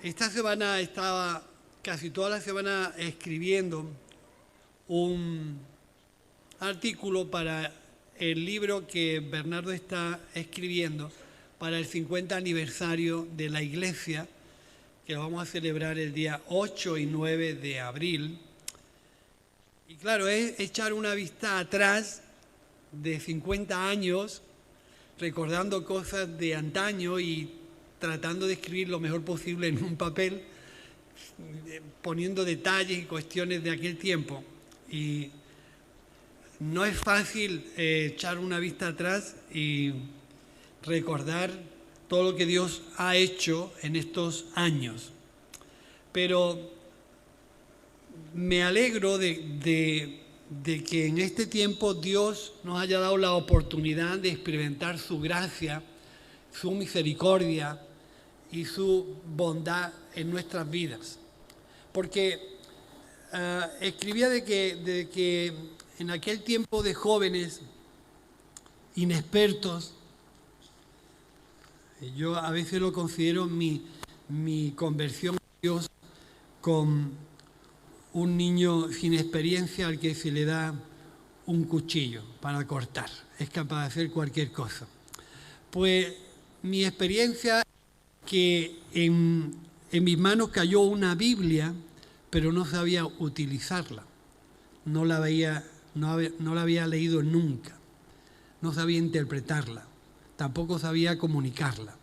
Esta semana estaba casi toda la semana escribiendo un artículo para el libro que Bernardo está escribiendo para el 50 aniversario de la Iglesia, que lo vamos a celebrar el día 8 y 9 de abril. Y claro, es echar una vista atrás de 50 años, recordando cosas de antaño y tratando de escribir lo mejor posible en un papel, poniendo detalles y cuestiones de aquel tiempo. Y no es fácil echar una vista atrás y recordar todo lo que Dios ha hecho en estos años. Pero me alegro de que en este tiempo Dios nos haya dado la oportunidad de experimentar su gracia, su misericordia y su bondad en nuestras vidas. Porque escribía de que en aquel tiempo de jóvenes inexpertos, yo a veces lo considero mi conversión a Dios con un niño sin experiencia al que se le da un cuchillo para cortar. Es capaz de hacer cualquier cosa. Pues mi experiencia que en mis manos cayó una Biblia, pero no sabía utilizarla. No la había leído nunca. No sabía interpretarla. Tampoco sabía comunicarla.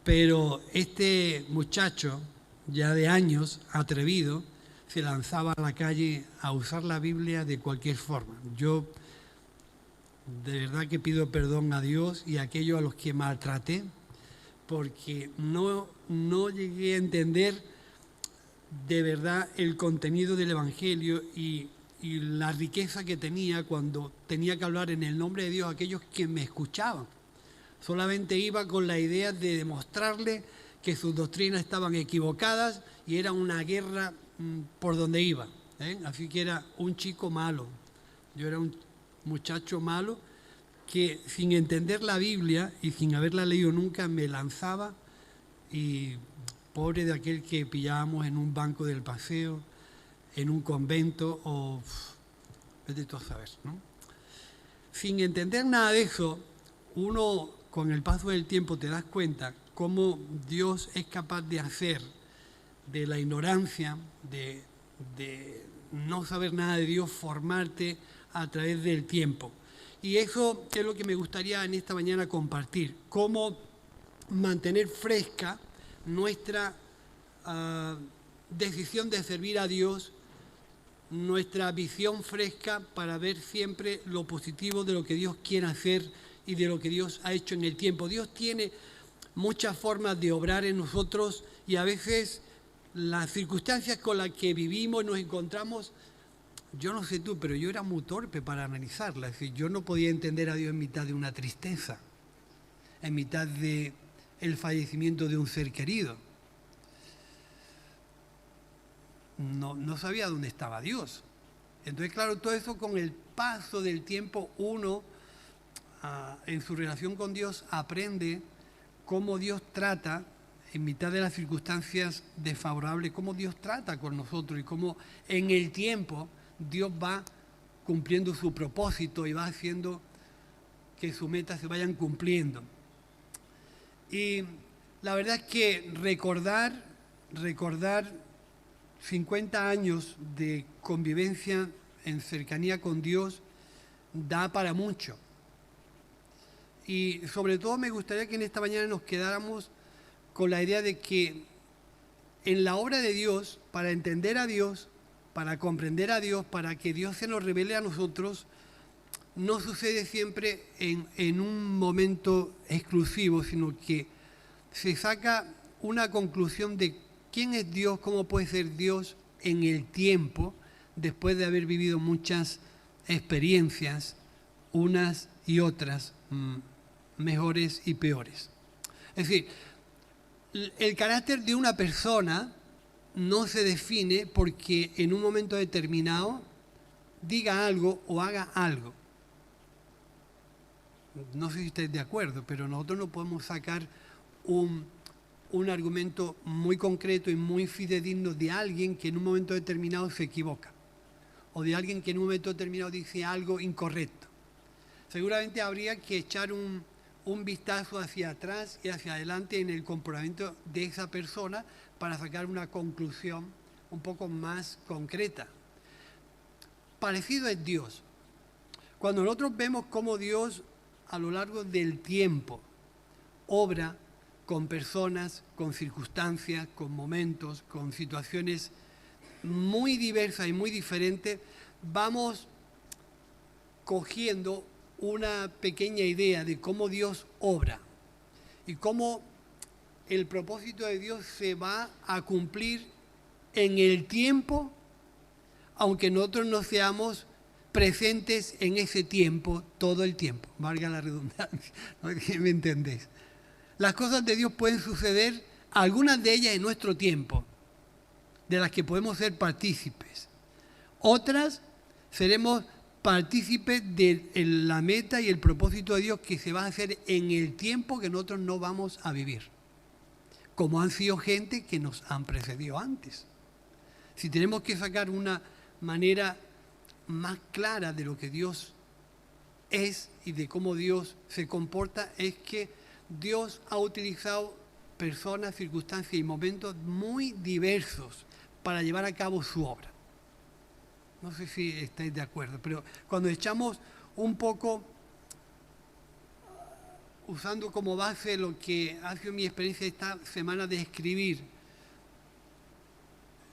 Pero este muchacho, ya de años, atrevido, se lanzaba a la calle a usar la Biblia de cualquier forma. Yo de verdad que pido perdón a Dios y a aquellos a los que maltraté, porque no llegué a entender de verdad el contenido del Evangelio y la riqueza que tenía cuando tenía que hablar en el nombre de Dios a aquellos que me escuchaban. Solamente iba con la idea de demostrarle que sus doctrinas estaban equivocadas y era una guerra por donde iba. Así que era un chico malo. Yo era un muchacho malo que sin entender la Biblia y sin haberla leído nunca me lanzaba, y pobre de aquel que pillábamos en un banco del paseo, en un convento o vete tú a saber, ¿no? Sin entender nada de eso, uno con el paso del tiempo te das cuenta cómo Dios es capaz de hacer de la ignorancia, de no saber nada de Dios, formarte a través del tiempo. Y eso es lo que me gustaría en esta mañana compartir, cómo mantener fresca nuestra decisión de servir a Dios, nuestra visión fresca para ver siempre lo positivo de lo que Dios quiere hacer y de lo que Dios ha hecho en el tiempo. Dios tiene muchas formas de obrar en nosotros y a veces las circunstancias con las que vivimos nos encontramos. Yo no sé tú, pero yo era muy torpe para analizarla. Es decir, yo no podía entender a Dios en mitad de una tristeza, en mitad de el fallecimiento de un ser querido. No sabía dónde estaba Dios. Entonces, claro, todo eso con el paso del tiempo uno en su relación con Dios aprende cómo Dios trata en mitad de las circunstancias desfavorables, cómo Dios trata con nosotros y cómo en el tiempo Dios va cumpliendo su propósito y va haciendo que sus metas se vayan cumpliendo. Y la verdad es que recordar 50 años de convivencia en cercanía con Dios da para mucho. Y sobre todo me gustaría que en esta mañana nos quedáramos con la idea de que en la obra de Dios, para entender a Dios, para comprender a Dios, para que Dios se nos revele a nosotros, no sucede siempre en un momento exclusivo, sino que se saca una conclusión de quién es Dios, cómo puede ser Dios en el tiempo, después de haber vivido muchas experiencias, unas y otras, mejores y peores. Es decir, el carácter de una persona no se define porque en un momento determinado diga algo o haga algo. No sé si estáis de acuerdo, pero nosotros no podemos sacar un un argumento muy concreto y muy fidedigno de alguien que en un momento determinado se equivoca, o de alguien que en un momento determinado dice algo incorrecto. Seguramente habría que echar un vistazo hacia atrás y hacia adelante en el comportamiento de esa persona para sacar una conclusión un poco más concreta. Parecido es Dios. Cuando nosotros vemos cómo Dios a lo largo del tiempo obra con personas, con circunstancias, con momentos, con situaciones muy diversas y muy diferentes, vamos cogiendo una pequeña idea de cómo Dios obra y cómo el propósito de Dios se va a cumplir en el tiempo, aunque nosotros no seamos presentes en ese tiempo todo el tiempo, valga la redundancia, ¿no? ¿Me entendéis? Las cosas de Dios pueden suceder, algunas de ellas en nuestro tiempo, de las que podemos ser partícipes. Otras seremos partícipes de la meta y el propósito de Dios que se va a hacer en el tiempo que nosotros no vamos a vivir, como han sido gente que nos han precedido antes. Si tenemos que sacar una manera más clara de lo que Dios es y de cómo Dios se comporta, es que Dios ha utilizado personas, circunstancias y momentos muy diversos para llevar a cabo su obra. No sé si estáis de acuerdo, pero cuando echamos un poco, usando como base lo que ha sido mi experiencia esta semana de escribir,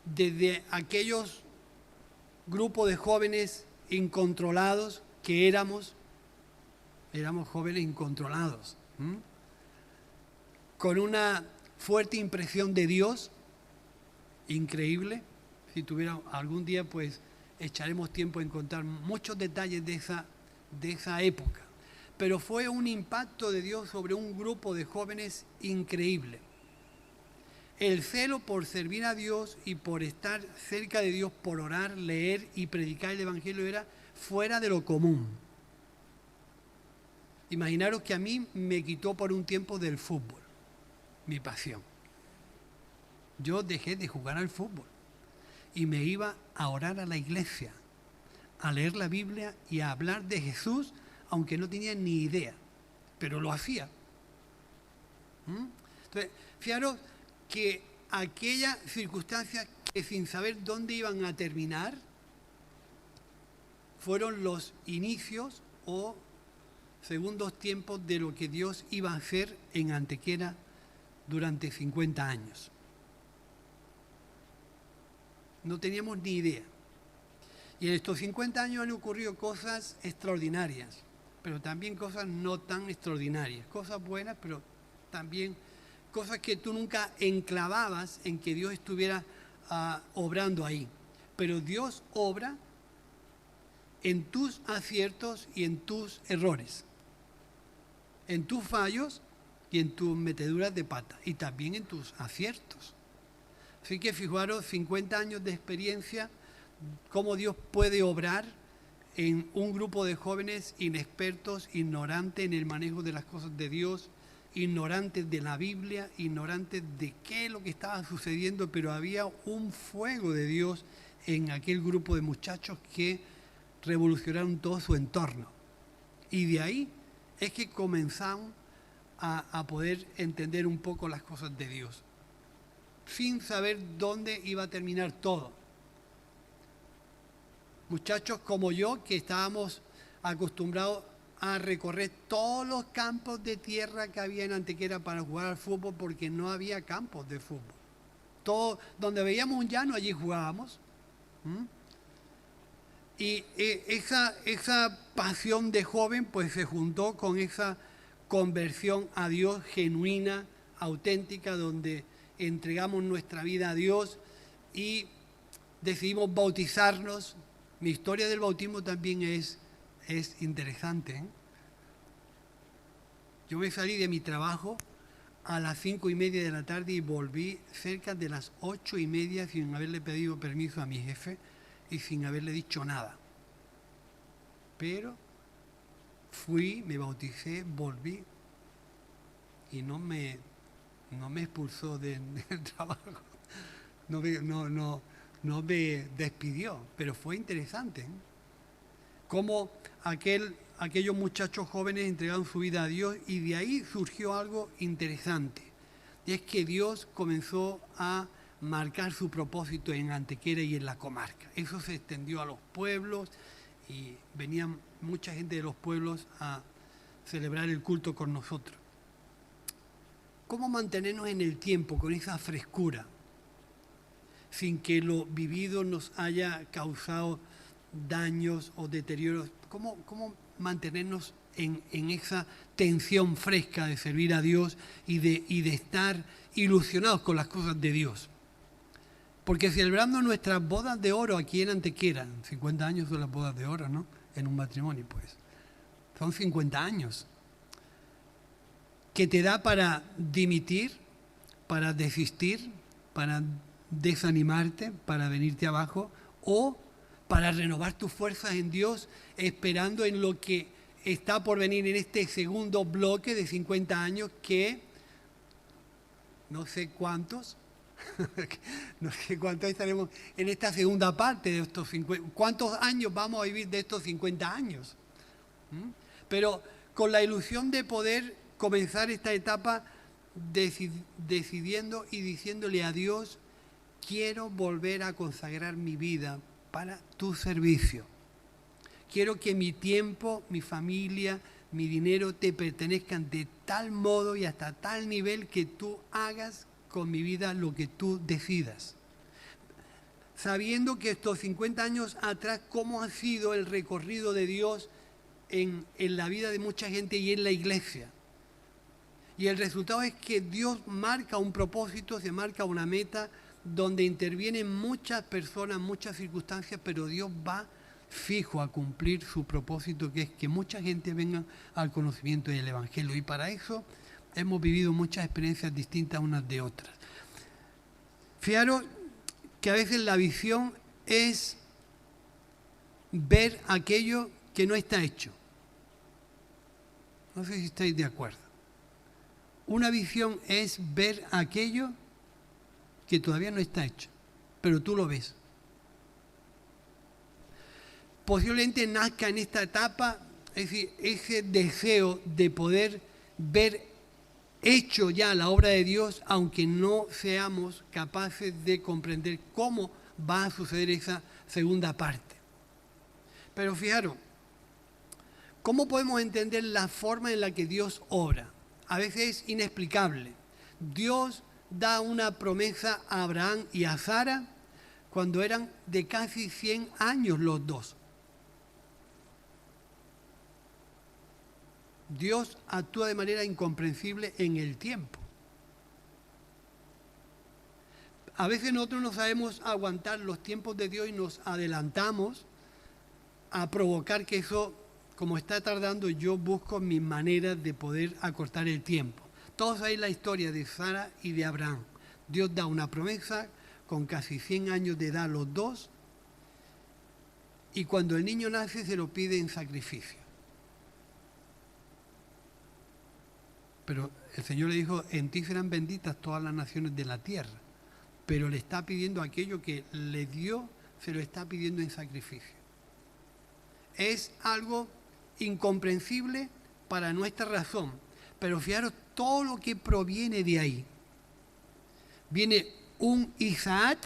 desde aquellos grupos de jóvenes incontrolados que éramos jóvenes incontrolados, con una fuerte impresión de Dios, increíble. Si tuviera algún día, pues echaremos tiempo en contar muchos detalles de esa época. Pero fue un impacto de Dios sobre un grupo de jóvenes increíble. El celo por servir a Dios y por estar cerca de Dios, por orar, leer y predicar el Evangelio era fuera de lo común. Imaginaros que a mí me quitó por un tiempo del fútbol, mi pasión. Yo dejé de jugar al fútbol y me iba a orar a la iglesia, a leer la Biblia y a hablar de Jesús, aunque no tenía ni idea, pero lo hacía. Entonces, fijaros que aquellas circunstancias que sin saber dónde iban a terminar fueron los inicios o segundos tiempos de lo que Dios iba a hacer en Antequera durante 50 años. No teníamos ni idea. Y en estos 50 años han ocurrido cosas extraordinarias, pero también cosas no tan extraordinarias. Cosas buenas, pero también cosas que tú nunca enclavabas en que Dios estuviera obrando ahí. Pero Dios obra en tus aciertos y en tus errores, en tus fallos y en tus meteduras de pata, y también en tus aciertos. Así que fijaros, 50 años de experiencia, cómo Dios puede obrar en un grupo de jóvenes inexpertos, ignorantes en el manejo de las cosas de Dios, ignorantes de la Biblia, ignorantes de qué es lo que estaba sucediendo, pero había un fuego de Dios en aquel grupo de muchachos que revolucionaron todo su entorno. Y de ahí es que comenzamos a poder entender un poco las cosas de Dios, sin saber dónde iba a terminar todo. Muchachos como yo, que estábamos acostumbrados a recorrer todos los campos de tierra que había en Antequera para jugar al fútbol, porque no había campos de fútbol. Todo, donde veíamos un llano, allí jugábamos. Y esa pasión de joven pues se juntó con esa conversión a Dios genuina, auténtica, donde entregamos nuestra vida a Dios y decidimos bautizarnos. Mi historia del bautismo también es interesante, ¿eh? Yo me salí de mi trabajo a las 5:30 de la tarde y volví cerca de las 8:30 sin haberle pedido permiso a mi jefe y sin haberle dicho nada. Pero fui, me bauticé, volví y no me no me expulsó del trabajo, no me despidió, pero fue interesante, ¿eh? Cómo aquellos muchachos jóvenes entregaron su vida a Dios y de ahí surgió algo interesante. Y es que Dios comenzó a marcar su propósito en Antequera y en la comarca. Eso se extendió a los pueblos y venían mucha gente de los pueblos a celebrar el culto con nosotros. ¿Cómo mantenernos en el tiempo con esa frescura sin que lo vivido nos haya causado daños o deterioros? ¿Cómo mantenernos en esa tensión fresca de servir a Dios y de estar ilusionados con las cosas de Dios? Porque celebrando nuestras bodas de oro aquí en Antequera, 50 años son las bodas de oro, ¿no? En un matrimonio, pues. Son 50 años. Que te da para dimitir, para desistir, para desanimarte, para venirte abajo, o para renovar tus fuerzas en Dios, esperando en lo que está por venir en este segundo bloque de 50 años que no sé cuántos, no sé cuántos estaremos en esta segunda parte de estos 50, cuántos años vamos a vivir de estos 50 años. Pero con la ilusión de poder comenzar esta etapa decidiendo y diciéndole a Dios, quiero volver a consagrar mi vida para tu servicio. Quiero que mi tiempo, mi familia, mi dinero te pertenezcan de tal modo y hasta tal nivel que tú hagas con mi vida lo que tú decidas. Sabiendo que estos 50 años atrás, cómo ha sido el recorrido de Dios en la vida de mucha gente y en la iglesia. Y el resultado es que Dios marca un propósito, se marca una meta, donde intervienen muchas personas, muchas circunstancias, pero Dios va fijo a cumplir su propósito, que es que mucha gente venga al conocimiento del Evangelio. Y para eso hemos vivido muchas experiencias distintas unas de otras. Fijaros que a veces la visión es ver aquello que no está hecho. No sé si estáis de acuerdo. Una visión es ver aquello que todavía no está hecho, pero tú lo ves. Posiblemente nazca en esta etapa, es decir, ese deseo de poder ver hecho ya la obra de Dios, aunque no seamos capaces de comprender cómo va a suceder esa segunda parte. Pero fijaros, ¿cómo podemos entender la forma en la que Dios obra? A veces es inexplicable. Dios da una promesa a Abraham y a Sara cuando eran de casi 100 años los dos. Dios actúa de manera incomprensible en el tiempo. A veces nosotros no sabemos aguantar los tiempos de Dios y nos adelantamos a provocar que eso, como está tardando, yo busco mis maneras de poder acortar el tiempo. Todos sabéis la historia de Sara y de Abraham. Dios da una promesa con casi 100 años de edad los dos, y cuando el niño nace se lo pide en sacrificio. Pero el Señor le dijo, en ti serán benditas todas las naciones de la tierra. Pero le está pidiendo aquello que le dio, se lo está pidiendo en sacrificio. Es algo incomprensible para nuestra razón. Pero fijaros todo lo que proviene de ahí. Viene un Isaac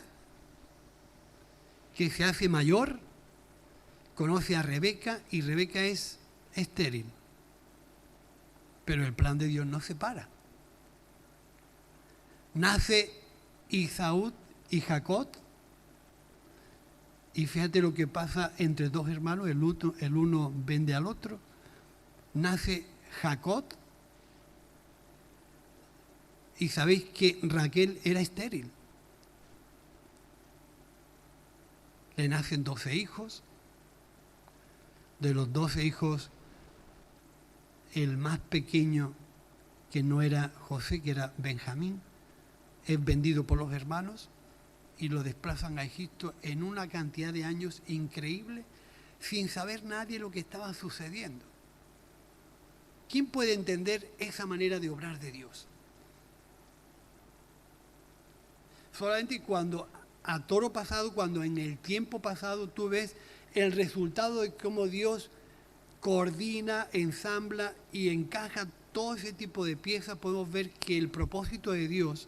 que se hace mayor, conoce a Rebeca y Rebeca es estéril. Pero el plan de Dios no se para. Nace Isaú y Jacob, y fíjate lo que pasa entre dos hermanos, el uno vende al otro. Nace Jacob, y sabéis que Raquel era estéril. Le nacen 12 hijos. De los 12 hijos, el más pequeño, que no era José, que era Benjamín, es vendido por los hermanos y lo desplazan a Egipto en una cantidad de años increíble, sin saber nadie lo que estaba sucediendo. ¿Quién puede entender esa manera de obrar de Dios? Solamente cuando a toro pasado, cuando en el tiempo pasado tú ves el resultado de cómo Dios coordina, ensambla y encaja todo ese tipo de piezas, podemos ver que el propósito de Dios,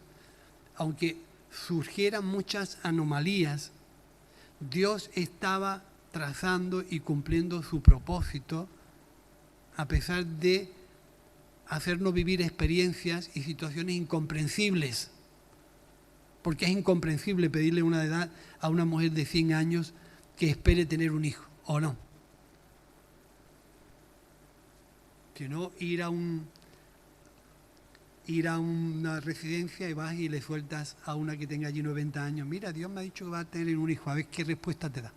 aunque surgieran muchas anomalías, Dios estaba trazando y cumpliendo su propósito a pesar de hacernos vivir experiencias y situaciones incomprensibles. Porque es incomprensible pedirle una edad a una mujer de 100 años que espere tener un hijo, ¿o no? Que no ir a una residencia y vas y le sueltas a una que tenga allí 90 años. Mira, Dios me ha dicho que va a tener un hijo, a ver qué respuesta te da.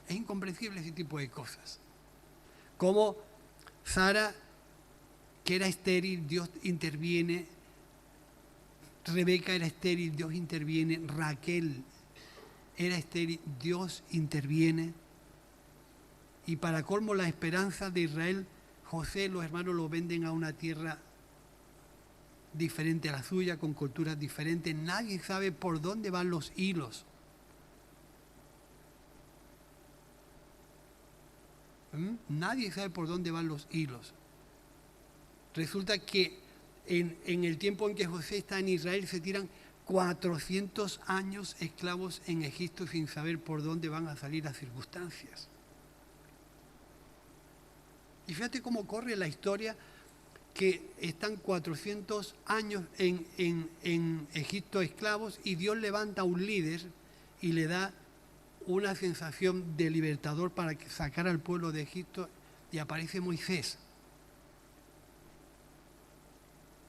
Es incomprensible ese tipo de cosas. Como Sara, que era estéril, Dios interviene. Rebeca era estéril, Dios interviene. Raquel era estéril, Dios interviene. Y para colmo la esperanza de Israel, José, los hermanos lo venden a una tierra diferente a la suya, con culturas diferentes. Nadie sabe por dónde van los hilos. Nadie sabe por dónde van los hilos. Resulta que en el tiempo en que José está en Israel se tiran 400 años esclavos en Egipto sin saber por dónde van a salir las circunstancias. Y fíjate cómo corre la historia, que están 400 años en Egipto esclavos y Dios levanta a un líder y le da una sensación de libertador para sacar al pueblo de Egipto y aparece Moisés.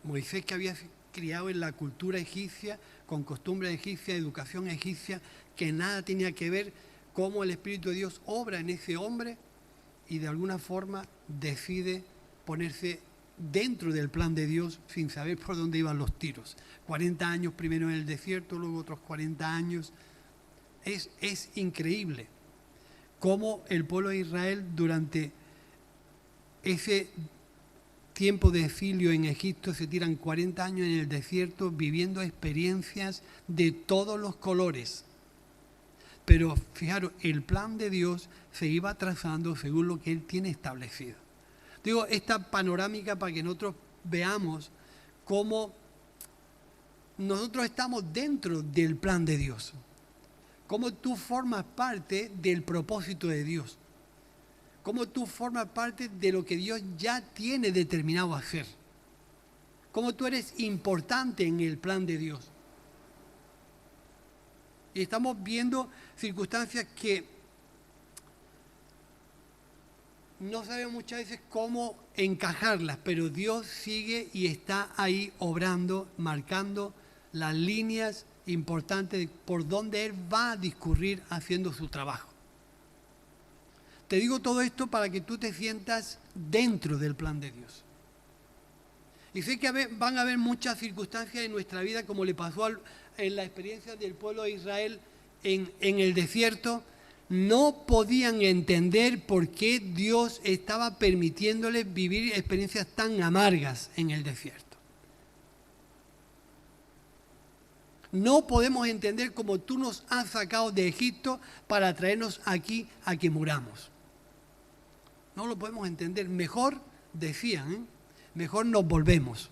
Moisés, que había criado en la cultura egipcia, con costumbres egipcias, educación egipcia, que nada tenía que ver, cómo el Espíritu de Dios obra en ese hombre y de alguna forma decide ponerse dentro del plan de Dios sin saber por dónde iban los tiros. 40 años primero en el desierto, luego otros 40 años. Es increíble cómo el pueblo de Israel durante ese tiempo de exilio en Egipto se tiran 40 años en el desierto viviendo experiencias de todos los colores. Pero fijaros, el plan de Dios se iba trazando según lo que Él tiene establecido. Digo, esta panorámica para que nosotros veamos cómo nosotros estamos dentro del plan de Dios. Cómo tú formas parte del propósito de Dios. Cómo tú formas parte de lo que Dios ya tiene determinado hacer. Cómo tú eres importante en el plan de Dios. Y estamos viendo circunstancias que no sabemos muchas veces cómo encajarlas, pero Dios sigue y está ahí obrando, marcando las líneas importantes por donde Él va a discurrir haciendo su trabajo. Te digo todo esto para que tú te sientas dentro del plan de Dios. Y sé que van a haber muchas circunstancias en nuestra vida, como le pasó en la experiencia del pueblo de Israel en el desierto. No podían entender por qué Dios estaba permitiéndoles vivir experiencias tan amargas en el desierto. No podemos entender cómo tú nos has sacado de Egipto para traernos aquí a que muramos. No lo podemos entender. Mejor, decían, mejor nos volvemos.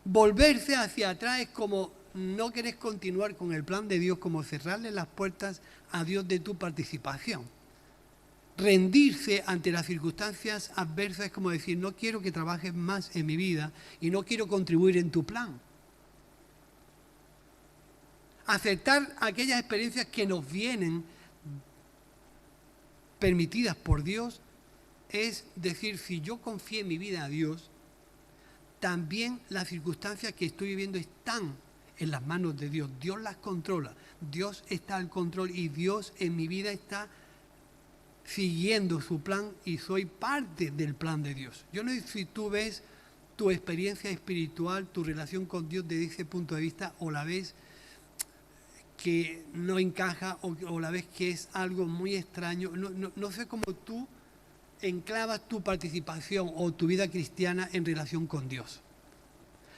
Volverse hacia atrás es como no querés continuar con el plan de Dios, como cerrarle las puertas a Dios de tu participación. Rendirse ante las circunstancias adversas es como decir, no quiero que trabajes más en mi vida y no quiero contribuir en tu plan. Aceptar aquellas experiencias que nos vienen permitidas por Dios es decir, si yo confié mi vida a Dios, también las circunstancias que estoy viviendo están en las manos de Dios. Dios las controla, Dios está al control y Dios en mi vida está siguiendo su plan y soy parte del plan de Dios. Yo no sé si tú ves tu experiencia espiritual, tu relación con Dios desde ese punto de vista o la ves que no encaja o la ves que es algo muy extraño. No sé cómo tú enclavas tu participación o tu vida cristiana en relación con Dios.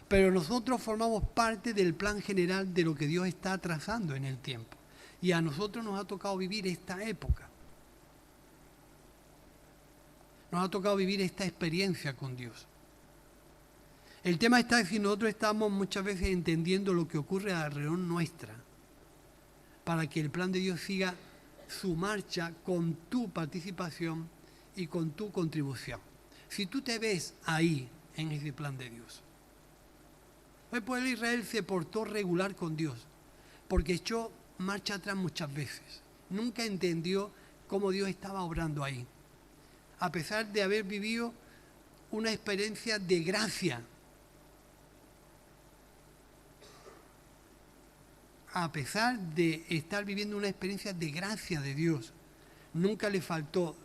Pero nosotros formamos parte del plan general de lo que Dios está trazando en el tiempo. Y a nosotros nos ha tocado vivir esta época. Nos ha tocado vivir esta experiencia con Dios. El tema está si nosotros estamos muchas veces entendiendo lo que ocurre alrededor nuestra, para que el plan de Dios siga su marcha con tu participación y con tu contribución. Si tú te ves ahí, en ese plan de Dios. El pueblo de Israel se portó regular con Dios, porque echó marcha atrás muchas veces. Nunca entendió cómo Dios estaba obrando ahí, a pesar de haber vivido una experiencia de gracia. A pesar de estar viviendo una experiencia de gracia de Dios, nunca le faltó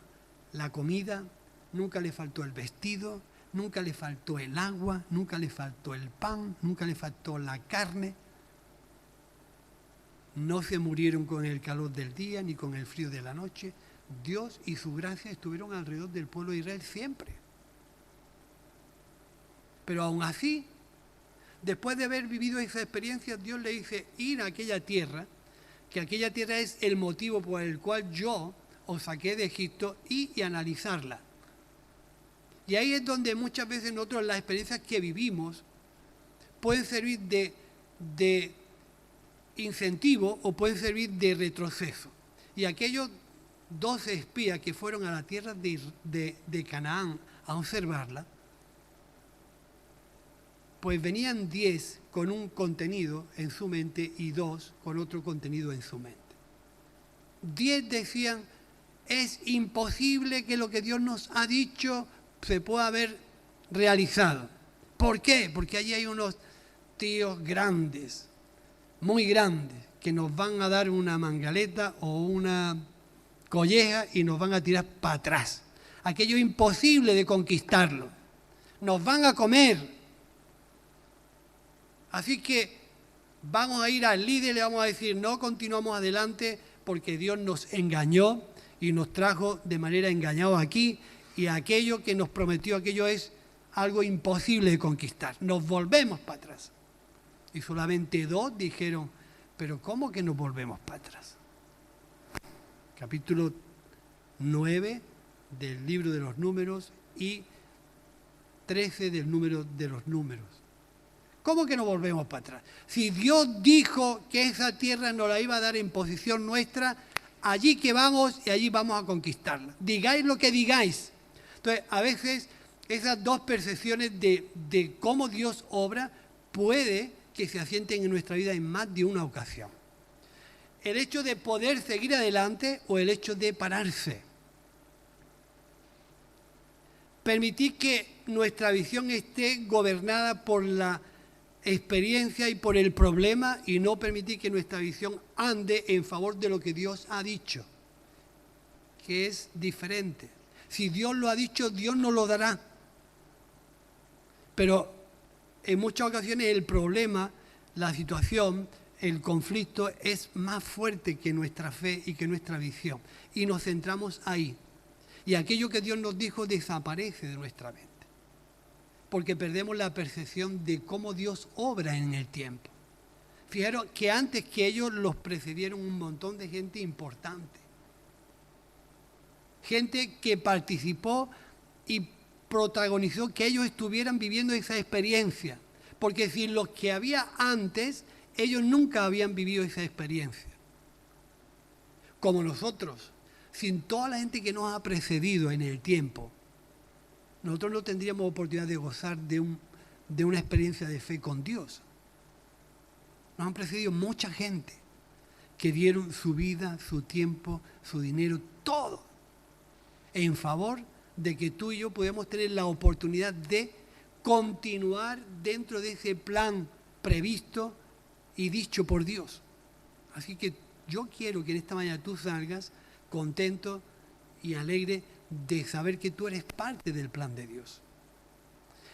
la comida, nunca le faltó el vestido, nunca le faltó el agua, nunca le faltó el pan, nunca le faltó la carne. No se murieron con el calor del día ni con el frío de la noche. Dios y su gracia estuvieron alrededor del pueblo de Israel siempre. Pero aún así, después de haber vivido esa experiencia, Dios le dice ir a aquella tierra, que aquella tierra es el motivo por el cual yo os saqué de Egipto, y analizarla. Y ahí es donde muchas veces nosotros las experiencias que vivimos pueden servir de incentivo o pueden servir de retroceso. Y aquellos 12 espías que fueron a la tierra de Canaán a observarla, pues venían 10 con un contenido en su mente y 2 con otro contenido en su mente. 10 decían, es imposible que lo que Dios nos ha dicho se pueda haber realizado. ¿Por qué? Porque allí hay unos tíos grandes, muy grandes, que nos van a dar una mangaleta o una colleja y nos van a tirar para atrás. Aquello es imposible de conquistarlo. Nos van a comer. Así que vamos a ir al líder y le vamos a decir, no continuamos adelante porque Dios nos engañó y nos trajo de manera engañada aquí, y aquello que nos prometió, aquello es algo imposible de conquistar. Nos volvemos para atrás. Y solamente 2 dijeron, pero ¿cómo que nos volvemos para atrás? Capítulo 9 del libro de los números y 13 del número de los números. ¿Cómo que nos volvemos para atrás? Si Dios dijo que esa tierra nos la iba a dar en posesión nuestra, allí que vamos y allí vamos a conquistarla. Digáis lo que digáis. Entonces, a veces esas dos percepciones de cómo Dios obra puede que se asienten en nuestra vida en más de una ocasión. El hecho de poder seguir adelante o el hecho de pararse. Permitir que nuestra visión esté gobernada por la experiencia y por el problema, y no permitir que nuestra visión ande en favor de lo que Dios ha dicho, que es diferente. Si Dios lo ha dicho, Dios nos lo dará. Pero en muchas ocasiones el problema, la situación, el conflicto es más fuerte que nuestra fe y que nuestra visión. Y nos centramos ahí. Y aquello que Dios nos dijo desaparece de nuestra mente. Porque perdemos la percepción de cómo Dios obra en el tiempo. Fijaros que antes que ellos los precedieron un montón de gente importante. Gente que participó y protagonizó que ellos estuvieran viviendo esa experiencia. Porque sin los que había antes, ellos nunca habían vivido esa experiencia. Como nosotros, sin toda la gente que nos ha precedido en el tiempo, nosotros no tendríamos oportunidad de gozar de una experiencia de fe con Dios. Nos han precedido mucha gente que dieron su vida, su tiempo, su dinero, todo en favor de que tú y yo podamos tener la oportunidad de continuar dentro de ese plan previsto y dicho por Dios. Así que yo quiero que en esta mañana tú salgas contento y alegre de saber que tú eres parte del plan de Dios.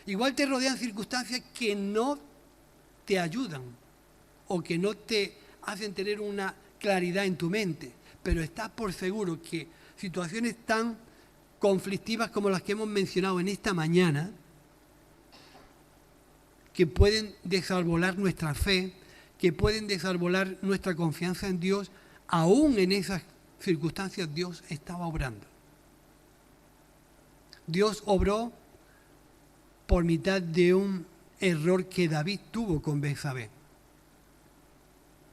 Igual te rodean circunstancias que no te ayudan o que no te hacen tener una claridad en tu mente, pero estás por seguro que situaciones tan conflictivas como las que hemos mencionado en esta mañana que pueden desarbolar nuestra fe, que pueden desarbolar nuestra confianza en Dios. Aún en esas circunstancias Dios estaba obrando. Dios obró por mitad de un error que David tuvo con Betsabé.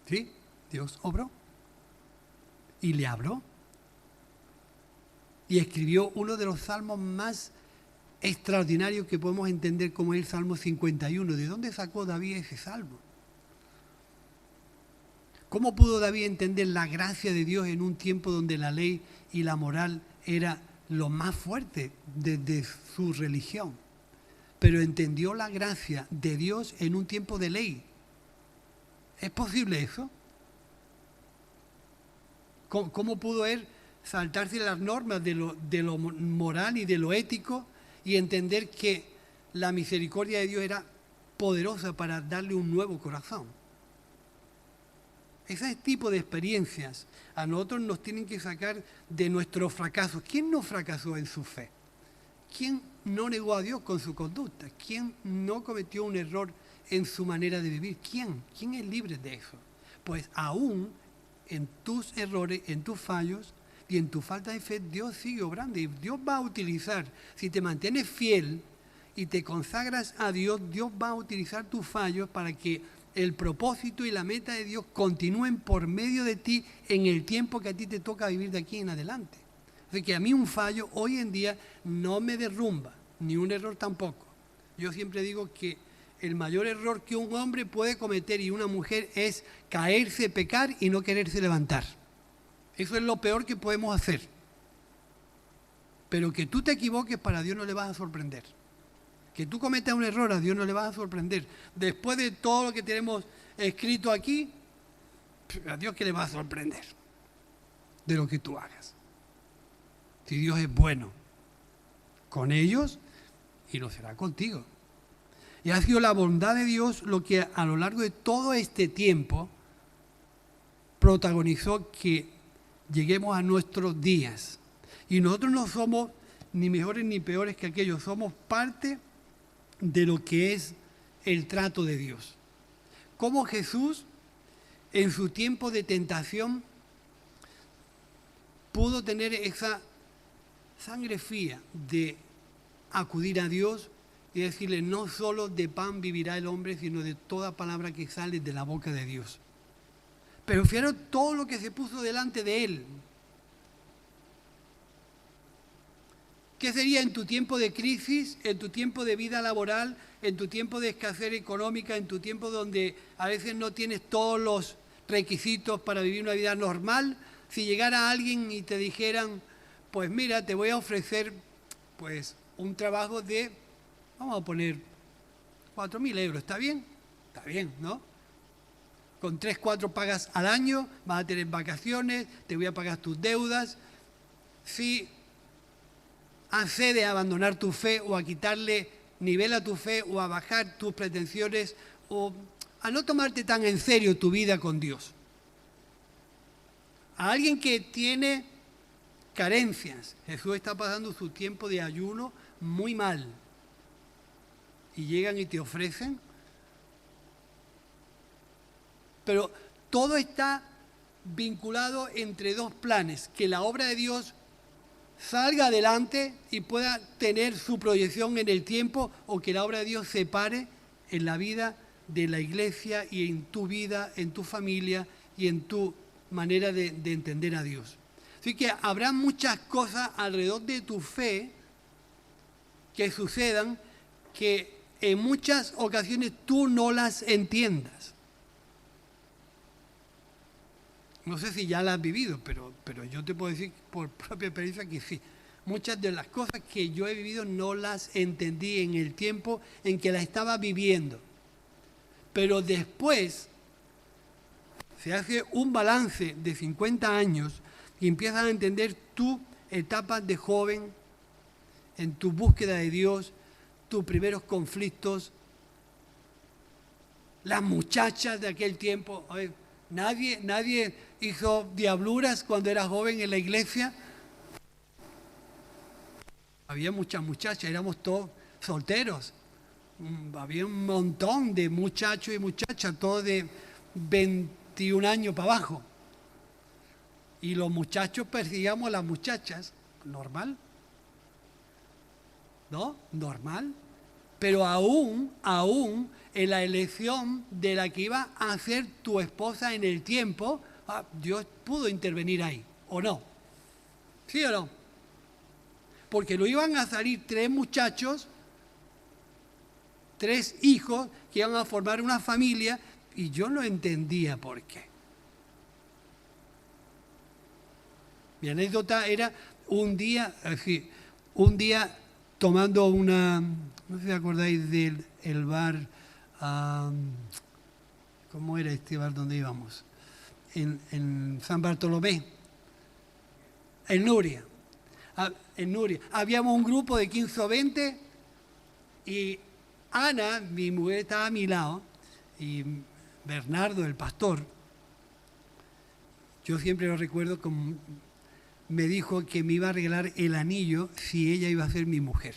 ¿Sí? Dios obró y le habló. Y escribió uno de los salmos más extraordinarios que podemos entender, como es el Salmo 51. ¿De dónde sacó David ese salmo? ¿Cómo pudo David entender la gracia de Dios en un tiempo donde la ley y la moral era lo más fuerte de su religión? Pero entendió la gracia de Dios en un tiempo de ley. ¿Es posible eso? ¿Cómo pudo él saltarse las normas de lo moral y de lo ético y entender que la misericordia de Dios era poderosa para darle un nuevo corazón? Ese tipo de experiencias a nosotros nos tienen que sacar de nuestros fracasos. ¿Quién no fracasó en su fe? ¿Quién no negó a Dios con su conducta? ¿Quién no cometió un error en su manera de vivir? ¿Quién? ¿Quién es libre de eso? Pues aún en tus errores, en tus fallos y en tu falta de fe, Dios sigue obrando. Y Dios va a utilizar, si te mantienes fiel y te consagras a Dios, Dios va a utilizar tus fallos para que el propósito y la meta de Dios continúen por medio de ti en el tiempo que a ti te toca vivir de aquí en adelante. Así que a mí un fallo hoy en día no me derrumba, ni un error tampoco. Yo siempre digo que el mayor error que un hombre puede cometer y una mujer es caerse, pecar y no quererse levantar. Eso es lo peor que podemos hacer. Pero que tú te equivoques, para Dios no le vas a sorprender. Que tú cometas un error, a Dios no le vas a sorprender. Después de todo lo que tenemos escrito aquí, a Dios que le va a sorprender de lo que tú hagas. Si Dios es bueno con ellos, y lo será contigo. Y ha sido la bondad de Dios lo que a lo largo de todo este tiempo protagonizó que lleguemos a nuestros días. Y nosotros no somos ni mejores ni peores que aquellos, somos parte de lo que es el trato de Dios. Como Jesús, en su tiempo de tentación, pudo tener esa sangre fría de acudir a Dios y decirle: no solo de pan vivirá el hombre, sino de toda palabra que sale de la boca de Dios. Pero fijaros todo lo que se puso delante de él. ¿Qué sería en tu tiempo de crisis, en tu tiempo de vida laboral, en tu tiempo de escasez económica, en tu tiempo donde a veces no tienes todos los requisitos para vivir una vida normal? Si llegara alguien y te dijeran: pues mira, te voy a ofrecer pues un trabajo de, vamos a poner 4.000 euros, ¿está bien? Está bien, ¿no? Con 3, 4 pagas al año, vas a tener vacaciones, te voy a pagar tus deudas. Si accedes a abandonar tu fe o a quitarle nivel a tu fe o a bajar tus pretensiones o a no tomarte tan en serio tu vida con Dios. A alguien que tiene carencias, Jesús está pasando su tiempo de ayuno muy mal y llegan y te ofrecen. Pero todo está vinculado entre dos planes: que la obra de Dios salga adelante y pueda tener su proyección en el tiempo, o que la obra de Dios se pare en la vida de la iglesia y en tu vida, en tu familia y en tu manera de entender a Dios. Así que habrá muchas cosas alrededor de tu fe que sucedan que en muchas ocasiones tú no las entiendas. No sé si ya la has vivido, pero yo te puedo decir por propia experiencia que sí. Muchas de las cosas que yo he vivido no las entendí en el tiempo en que las estaba viviendo. Pero después se hace un balance de 50 años y empiezas a entender tu etapa de joven, en tu búsqueda de Dios, tus primeros conflictos, las muchachas de aquel tiempo. A ver, nadie hizo diabluras cuando era joven en la iglesia. Había muchas muchachas, éramos todos solteros. había un montón de muchachos y muchachas, todos de 21 años para abajo. Y los muchachos perseguíamos a las muchachas. Normal. ¿No? Normal. Pero aún en la elección de la que iba a ser tu esposa en el tiempo, Dios pudo intervenir ahí, ¿o no? ¿Sí o no? Porque no iban a salir 3 muchachos, 3 hijos que iban a formar una familia, y yo no entendía por qué. Mi anécdota era un día tomando una, no sé si acordáis del bar, ¿cómo era este bar donde íbamos? En San Bartolomé, en Nuria. En Nuria. Habíamos un grupo de 15 o 20 y Ana, mi mujer, estaba a mi lado, y Bernardo, el pastor, yo siempre lo recuerdo como me dijo que me iba a regalar el anillo si ella iba a ser mi mujer.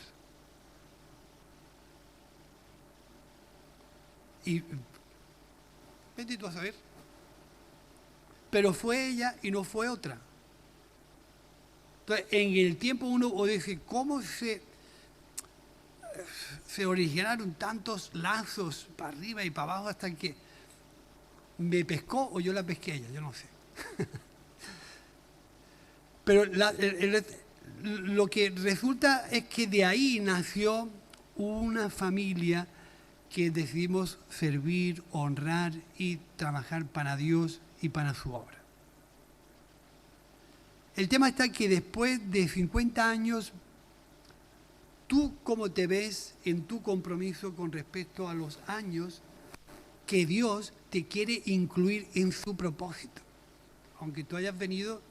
Y vete tú a saber. Pero fue ella y no fue otra. Entonces, en el tiempo uno dice, ¿cómo se originaron tantos lazos para arriba y para abajo hasta que me pescó o yo la pesqué a ella? Yo no sé. Pero lo que resulta es que de ahí nació una familia que decidimos servir, honrar y trabajar para Dios y para su obra. El tema está que después de 50 años, ¿tú cómo te ves en tu compromiso con respecto a los años que Dios te quiere incluir en su propósito? Aunque tú hayas venido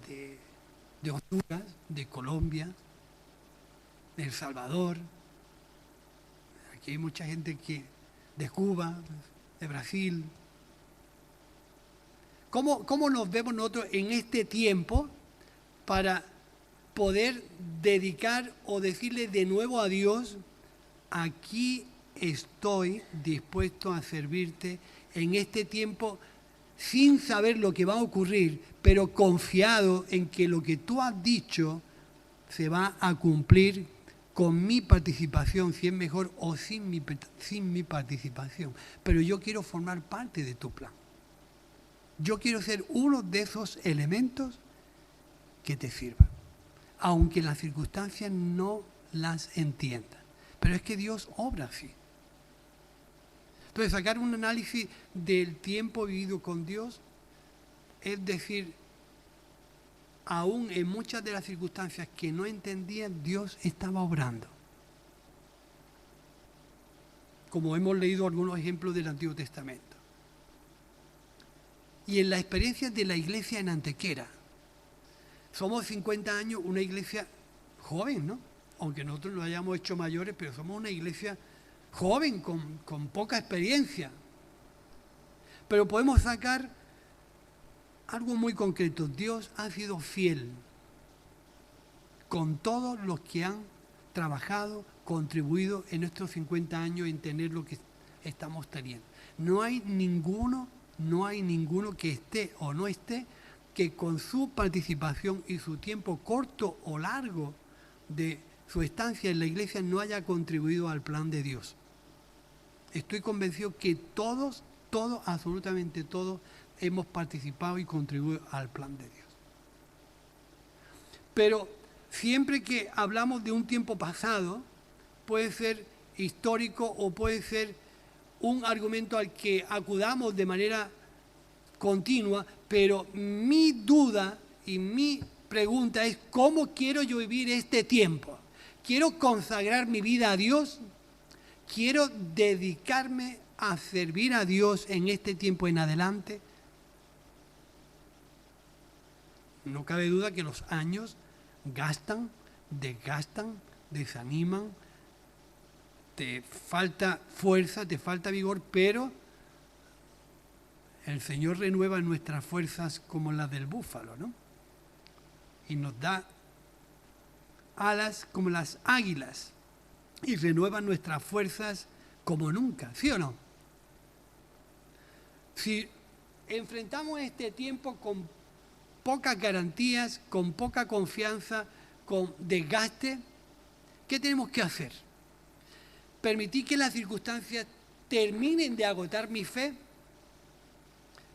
de Honduras, de Colombia, de El Salvador, aquí hay mucha gente de Cuba, de Brasil. ¿Cómo nos vemos nosotros en este tiempo para poder dedicar o decirle de nuevo a Dios, aquí estoy dispuesto a servirte en este tiempo sin saber lo que va a ocurrir, pero confiado en que lo que tú has dicho se va a cumplir con mi participación, si es mejor, o sin mi participación. Pero yo quiero formar parte de tu plan. Yo quiero ser uno de esos elementos que te sirvan, aunque las circunstancias no las entiendan. Pero es que Dios obra así. Entonces, sacar un análisis del tiempo vivido con Dios, es decir, aún en muchas de las circunstancias que no entendía, Dios estaba obrando. Como hemos leído algunos ejemplos del Antiguo Testamento. Y en la experiencia de la iglesia en Antequera, somos 50 años una iglesia joven, ¿no? Aunque nosotros lo hayamos hecho mayores, pero somos una iglesia joven, con poca experiencia. Pero podemos sacar algo muy concreto. Dios ha sido fiel con todos los que han trabajado, contribuido en estos 50 años en tener lo que estamos teniendo. No hay ninguno que esté o no esté que con su participación y su tiempo corto o largo de su estancia en la iglesia no haya contribuido al plan de Dios. Estoy convencido que todos, absolutamente todos, hemos participado y contribuido al plan de Dios. Pero siempre que hablamos de un tiempo pasado, puede ser histórico o puede ser un argumento al que acudamos de manera continua, pero mi duda y mi pregunta es, ¿cómo quiero yo vivir este tiempo? ¿Quiero consagrar mi vida a Dios? ¿Quiero dedicarme a servir a Dios en este tiempo en adelante? No cabe duda que los años gastan, desgastan, desaniman, te falta fuerza, te falta vigor, pero el Señor renueva nuestras fuerzas como las del búfalo, ¿no? Y nos da alas como las águilas. y renueva nuestras fuerzas como nunca, ¿sí o no? Si enfrentamos este tiempo con pocas garantías, con poca confianza, con desgaste, ¿qué tenemos que hacer? ¿Permitir que las circunstancias terminen de agotar mi fe?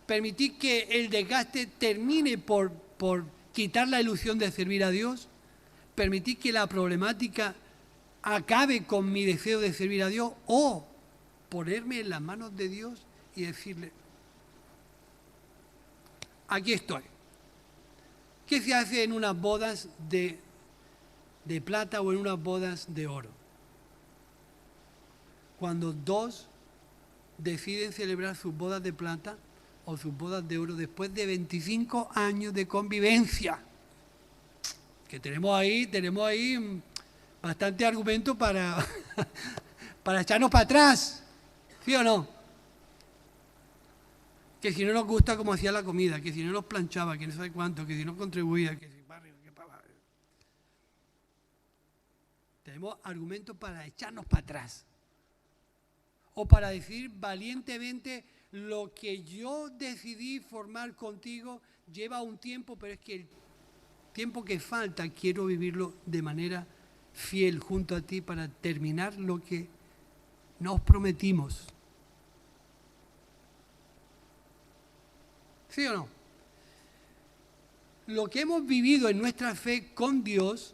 ¿Permitir que el desgaste termine por quitar la ilusión de servir a Dios? ¿Permitir que la problemática acabe con mi deseo de servir a Dios? ¿O ponerme en las manos de Dios y decirle, aquí estoy? ¿Qué se hace en unas bodas de plata o en unas bodas de oro? Cuando dos deciden celebrar sus bodas de plata o sus bodas de oro después de 25 años de convivencia. Que tenemos ahí bastante argumento para echarnos para atrás, ¿sí o no? Que si no nos gusta cómo hacía la comida, que si no nos planchaba, que no sabe cuánto, que si no contribuía, que si barrio, que para... Tenemos argumentos para echarnos para atrás. O para decir valientemente, lo que yo decidí formar contigo lleva un tiempo, pero es que el tiempo que falta quiero vivirlo de manera fiel junto a ti para terminar lo que nos prometimos. ¿Sí o no? Lo que hemos vivido en nuestra fe con Dios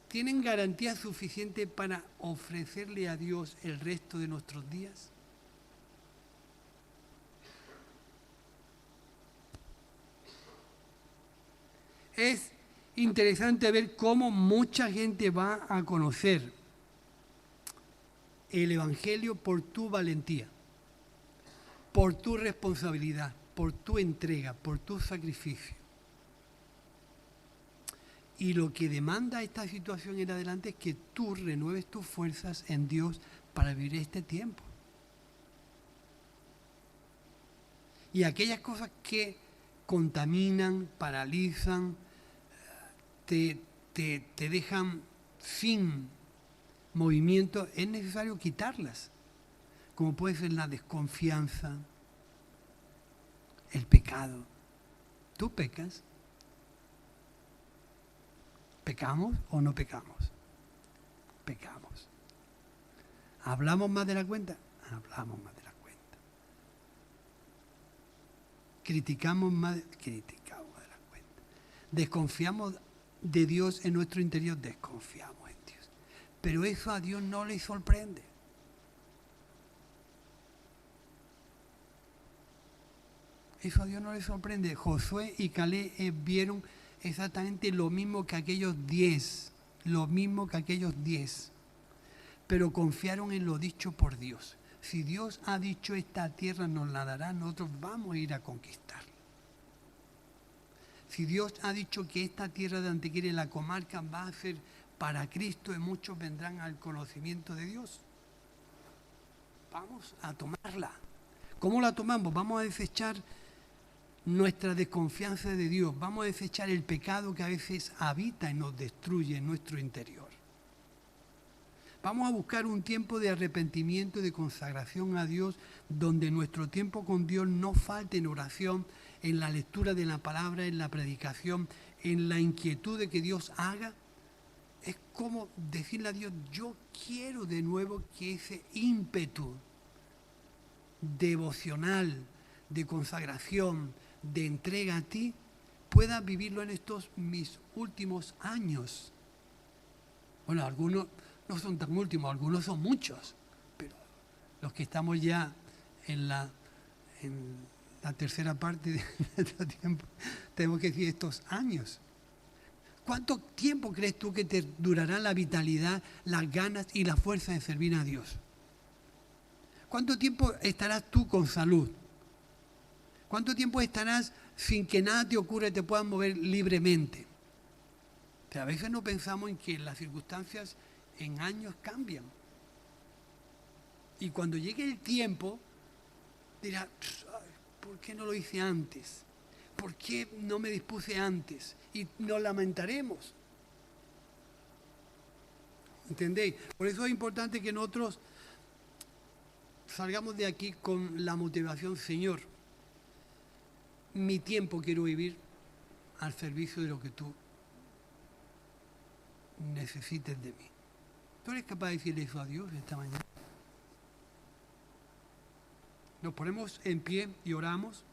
¿tienen garantía suficiente para ofrecerle a Dios el resto de nuestros días? Es interesante ver cómo mucha gente va a conocer el Evangelio por tu valentía, por tu responsabilidad, por tu entrega, por tu sacrificio. Y lo que demanda esta situación en adelante es que tú renueves tus fuerzas en Dios para vivir este tiempo. Y aquellas cosas que contaminan, paralizan, te dejan sin movimiento, es necesario quitarlas. Como puede ser la desconfianza, el pecado. ¿Tú pecas? ¿Pecamos o no pecamos? Pecamos. ¿Hablamos más de la cuenta? Hablamos más de la cuenta. ¿Criticamos más? Criticamos más de la cuenta. ¿Desconfiamos de Dios en nuestro interior? Desconfiamos en Dios. Pero eso a Dios no le sorprende. Eso a Dios no le sorprende. Josué y Caleb vieron exactamente lo mismo que aquellos 10, pero confiaron en lo dicho por Dios. Si Dios ha dicho esta tierra nos la dará, nosotros vamos a ir a conquistarla. Si Dios ha dicho que esta tierra de Antequera y la comarca va a ser para Cristo y muchos vendrán al conocimiento de Dios, vamos a tomarla. ¿Cómo la tomamos? Vamos a desechar nuestra desconfianza de Dios, vamos a desechar el pecado que a veces habita y nos destruye en nuestro interior. Vamos a buscar un tiempo de arrepentimiento y de consagración a Dios, donde nuestro tiempo con Dios no falte en oración, en la lectura de la palabra, en la predicación, en la inquietud de que Dios haga. Es como decirle a Dios, yo quiero de nuevo que ese ímpetu devocional, de consagración, de entrega a ti, pueda vivirlo en estos mis últimos años. Bueno, algunos no son tan últimos, algunos son muchos, pero los que estamos ya en la tercera parte de nuestro tiempo, tenemos que decir estos años. ¿Cuánto tiempo crees tú que te durará la vitalidad, las ganas y la fuerza de servir a Dios? ¿Cuánto tiempo estarás tú con salud? ¿Cuánto tiempo estarás sin que nada te ocurra y te puedas mover libremente? Pero a veces no pensamos en que las circunstancias en años cambian. Y cuando llegue el tiempo, dirás, ¿por qué no lo hice antes? ¿Por qué no me dispuse antes? Y nos lamentaremos. ¿Entendéis? Por eso es importante que nosotros salgamos de aquí con la motivación, Señor, mi tiempo quiero vivir al servicio de lo que tú necesites de mí. ¿Tú eres capaz de decirle eso a Dios esta mañana? Nos ponemos en pie y oramos.